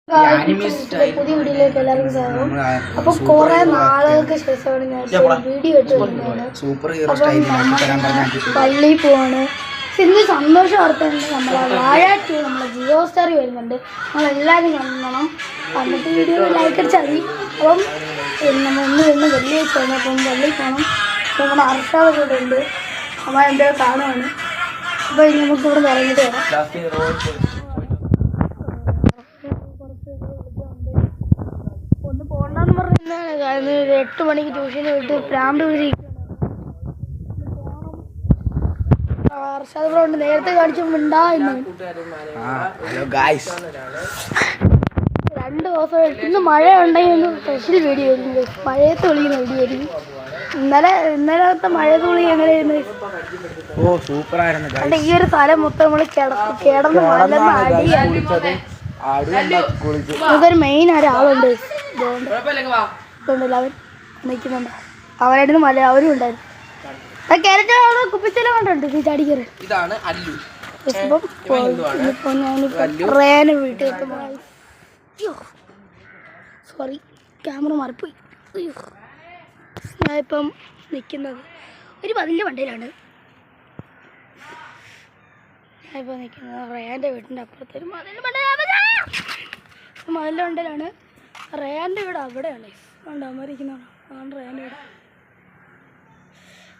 പുതിയ വീഡിയോയിലേക്ക് എല്ലാവർക്കും സ്വാഗതം. അപ്പൊ കുറെ നാളുകൾക്ക് ശേഷമാണ് ഞാൻ വീഡിയോ ഇട്ട് വരുന്നത്. പള്ളിയിൽ പോവാണ്. ഇന്ന് സന്തോഷ വാർത്തയുണ്ട്. നമ്മളെ വാഴ 2 നമ്മളെ ജിയോ സ്റ്റാറിൽ വരുന്നുണ്ട്. നമ്മളെല്ലാവരും കാണണം. എന്നിട്ട് വീഡിയോ ലൈക്ക് അടിച്ചാൽ മതി. അപ്പം നമ്മൾ ഇന്ന് വരുന്ന വെള്ളിയാഴ്ചയാണ്. അപ്പം പള്ളിയിൽ പോകണം. അപ്പം നമ്മുടെ അർഷാദൊക്കെ ഇവിടെ ഉണ്ട്. അമ്മ എൻ്റെ കാണുവാണ്. അപ്പോൾ ഇനി നമുക്ക് ഇവിടെ ഇറങ്ങിയിട്ട് വരാം. ഒന്ന് പോകണ്ടെന്ന് പറഞ്ഞാൽ 8 മണിക്ക് ട്യൂഷന് വിട്ട് പ്രാമ്പ് ണ്ട് നേരത്തെ കാണിച്ചു മിണ്ടായിരുന്നു. 2 ദിവസമായിട്ട് ഇന്ന് മഴ ഉണ്ടെങ്കിൽ സ്പെഷ്യൽ വീഡിയോ ആയിരുന്നു. മഴയത്ത് വിളിക്കുന്ന വീഡിയോ ആയിരുന്നു. ഇന്നലത്തെ മഴയത്ത് വിളി എങ്ങനെയായിരുന്നു? ഈ ഒരു സ്ഥലം മൊത്തം നമ്മൾ കിടന്ന് മലന്ന് അടിയാണ്. നമുക്കൊരു മെയിൻ ഒരാളുണ്ട്. അവൻ നിൽക്കുന്നുണ്ട്. അവരായിരുന്നു മല അവരും ഉണ്ടായിരുന്നു. കുപ്പിച്ചെല്ലാം കണ്ടുണ്ട് നീ ചാടിക്കറി. ഞാനിപ്പോൾ വീട്ടിൽ സോറി ക്യാമറ മാറിപ്പോയി. ഞാനിപ്പം നിൽക്കുന്നത് ഒരു മതിലിൻ്റെ വണ്ടിയിലാണ്. ഞാനിപ്പോൾ നിൽക്കുന്നത് റയാൻ്റെ വീട്ടിൻ്റെ അപ്പുറത്ത് ഒരു മതിലിൻ്റെ വണ്ടിയിലാണ്. റയാൻ്റെ വീട് അവിടെയാണ്. ഉണ്ടാകുമായിരിക്കുന്നതാണ്. അതാണ് റയാൻ്റെ വീട്.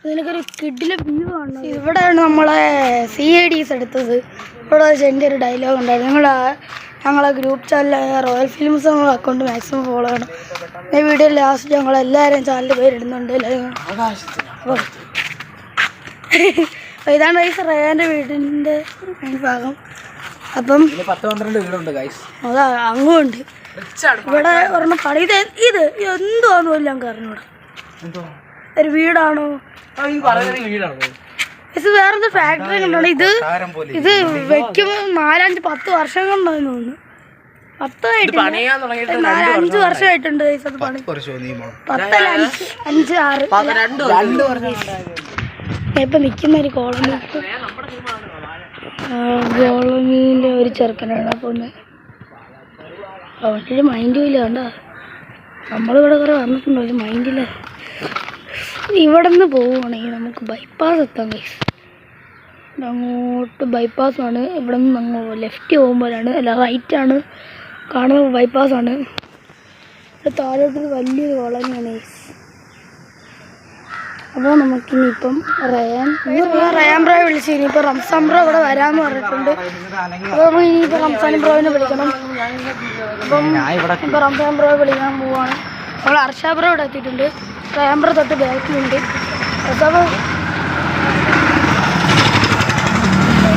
ഇതിനൊരു കിഡിലെ വ്യൂ ആണ്. ഇവിടെയാണ് നമ്മളെ CIDs എടുത്തത്. ഇവിടെ എൻ്റെ ഒരു ഡയലോഗ് ഉണ്ടായിരുന്നു. ഞങ്ങളെ ഗ്രൂപ്പ് ചാനലായ റോയൽ ഫിലിംസ് നമ്മളെ അക്കൗണ്ട് മാക്സിമം ഫോളോ ചെയ്യണം. ഈ വീഡിയോ ലാസ്റ്റ് ഞങ്ങളെല്ലാവരും ചാനലിൻ്റെ പേരിടുന്നുണ്ട്. അപ്പോൾ ഇതാണ് റയാൻ്റെ വീടിൻ്റെ ഭാഗം. അപ്പം 10-12 വീടുണ്ട്. അതാ അങ്ങുണ്ട്. ഇവിടെ ഒരെണ്ണം പണി. ഇത് എന്തുവാന്ന് പോലും ഞങ്ങൾക്ക് അറിഞ്ഞൂടാ. ഒരു വീടാണോ ഇത്? വേറെന്ത് ഫാക്ടറി കണ്ടാണ്. ഇത് വെക്കുമ്പോൾ 4-5-10 വർഷം കൊണ്ടാന്ന് തോന്നുന്നു. 10 ആയിട്ട് 5 വർഷമായിട്ടുണ്ട്. പണി 10-5-6 ഇപ്പൊ നിൽക്കുന്ന ഒരു കോളനിയിലെ ഒരു ചെറുക്കനാണ്. അപ്പോൾ അവൻ്റെ മൈൻഡും ഇല്ല. കണ്ട നമ്മളിവിടെ കുറെ വന്നിട്ടുണ്ടോ? ഒരു മൈൻഡില്ല. ഇവിടെ നിന്ന് പോവുകയാണെങ്കിൽ നമുക്ക് ബൈപ്പാസ് എത്താം. അങ്ങോട്ട് ബൈപ്പാസാണ്. ഇവിടെ നിന്ന് അങ്ങോട്ട് ലെഫ്റ്റ് പോകുമ്പോഴാണ്, അല്ല റൈറ്റാണ് കാണുന്നത്. ബൈപ്പാസാണ്. ഇവിടെ താഴോട്ട് വലിയൊരു കോളനിയാണ്. അപ്പോൾ നമുക്കിനിയിപ്പം റയാൻ ബ്രോ വിളിച്ചു. ഇനിയിപ്പോൾ റംസാൻ ബ്രോ ഇവിടെ വരാമെന്ന് പറഞ്ഞിട്ടുണ്ട്. അപ്പോൾ നമുക്ക് ഇനിയിപ്പോൾ റംസാൻ ബ്രോവിനെ വിളിക്കണം. അപ്പം ഇപ്പോൾ റംസാൻ ബ്രോ വിളിക്കാൻ പോവുകയാണ്. നമ്മൾ അർഷാ ബ്രോ ഇവിടെ എത്തിയിട്ടുണ്ട്. റയാൻ ബ്രോ തൊട്ട് ബാക്കിലുണ്ട്. അപ്പോൾ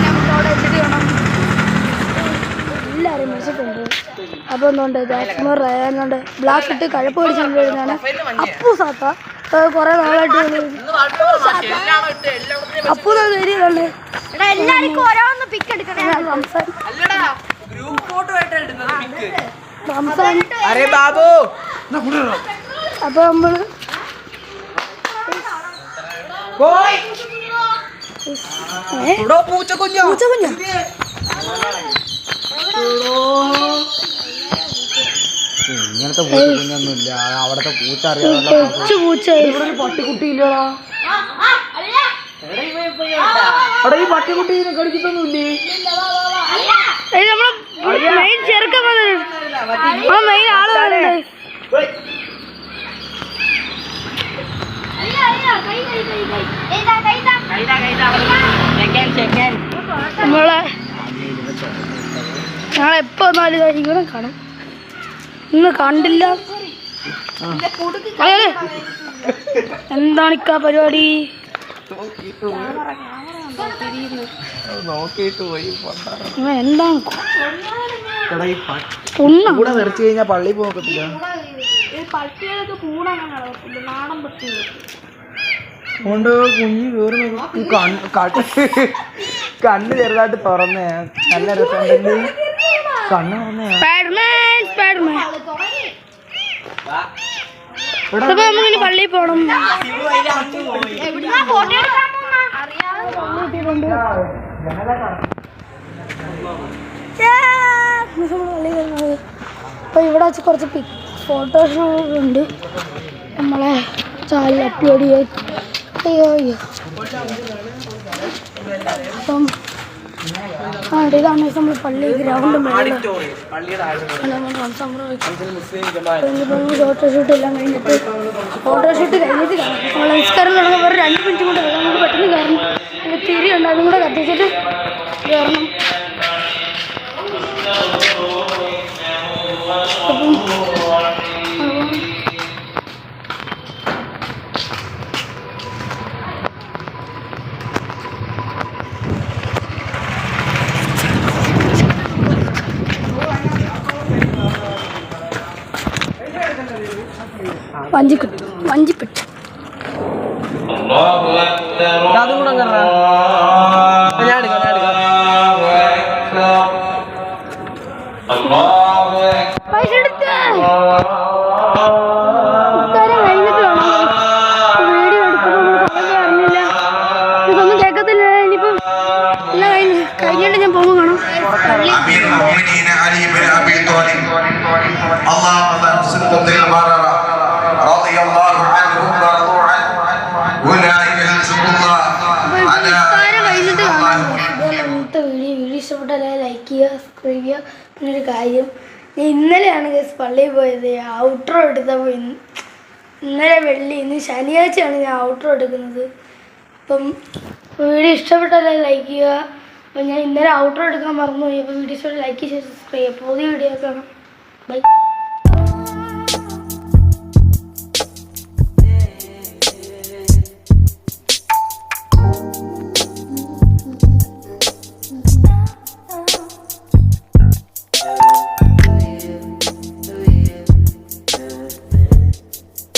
നമുക്ക് അവിടെ എത്തിയിട്ട് വേണം. എല്ലാവരും വിളിച്ചിട്ടുണ്ട്. അപ്പോൾ എന്തുകൊണ്ട് ജാസ്മോ റയാനുണ്ട് ബ്ലാക്ക് ഇട്ട് കഴപ്പ് പിടിച്ചുകൊണ്ട് വരുന്നതാണ്. അപ്പു സാത്ത കുറെ നാളായിട്ട് അപ്പു കയറിയതുണ്ട്. അപ്പൊ നമ്മള് പൂച്ചക്കുഞ്ഞ ഇങ്ങനത്തെ പൂച്ചക്കുഞ്ഞൊന്നുമില്ല. അവിടത്തെ പൂച്ച അറിയാമല്ലോ. പട്ടിക്കുട്ടിയില്ലടാ. അവിടെ ഈ പട്ടിക്കുട്ടീനെ കടിച്ചിട്ടൊന്നുമില്ലേ? ഞങ്ങളെപ്പോ വന്നാലും ഇവിടെ കാണും. ഇന്ന് കണ്ടില്ല. എന്താണിക്കാ പരിപാടി? എന്താണ് നിറച്ചു കഴിഞ്ഞാ പള്ളി പോകത്തില്ല. കൊണ്ട് കുഞ്ഞ് കയറി കണ്ണ് ചെറുതായിട്ട് തുറന്നേ. നല്ല രസമുണ്ടല്ലേ കണ്ണ് തുറന്നേ. പള്ളിയിൽ പോണം. അപ്പോൾ ഇവിടെ വെച്ച് കുറച്ച് ഫോട്ടോഷൂട്ടുണ്ട് നമ്മളെ ചാനൽ അപ്ലോഡ് ചെയ്യാൻ. അയ്യോ അപ്പം ഇതാണ് നമ്മൾ പള്ളി ഗ്രൗണ്ട് ഫോട്ടോഷൂട്ട് എല്ലാം കഴിഞ്ഞിട്ട് നമ്മൾ നമസ്കാരം തുടങ്ങുമ്പോൾ 2 മിനിറ്റ് കൊണ്ട് നമുക്ക് പെട്ടെന്ന് കയറണം. അതിൻ്റെ തിരിയുണ്ട്, അതും കൂടെ കത്തിച്ചിട്ട് കയറണം. വഞ്ചിപ്പെട്ട് അതും കൂടെ ഞാൻ എടുക്കാം. പൈസ എടുത്ത് കഴിഞ്ഞിട്ട് വേണം വീഡിയോ എടുക്കുമ്പോൾ അറിഞ്ഞില്ല, ഇതൊന്നും കേൾക്കത്തില്ല. ഇനിയിപ്പം എല്ലാം കഴിഞ്ഞിട്ട് ഞാൻ പോകുമ്പോൾ കാണാം. വീഡിയോ ഇഷ്ടപ്പെട്ടാൽ ലൈക്ക് ചെയ്യുക, സബ്സ്ക്രൈബ് ചെയ്യുക. പിന്നെ ഒരു കാര്യം, ഞാൻ ഇന്നലെയാണ് പള്ളിയിൽ പോയത്, ഔട്ട്രോ എടുത്തപ്പോൾ ഇന്നലെ വെള്ളി, ഇന്ന് ശനിയാഴ്ചയാണ് ഞാൻ ഔട്ട്രോ എടുക്കുന്നത്. അപ്പം വീഡിയോ ഇഷ്ടപ്പെട്ടാൽ ലൈക്ക് ചെയ്യുക. അപ്പം ഞാൻ ഇന്നലെ ഔട്ട്രോ എടുക്കാൻ മറന്നുപോയി. അപ്പോൾ വീഡിയോ ഇഷ്ടപ്പെട്ട് ലൈക്ക് ചെയ്ത് സബ്സ്ക്രൈബ് ചെയ്യുക. പുതിയ വീഡിയോ കാണാം. ബൈ.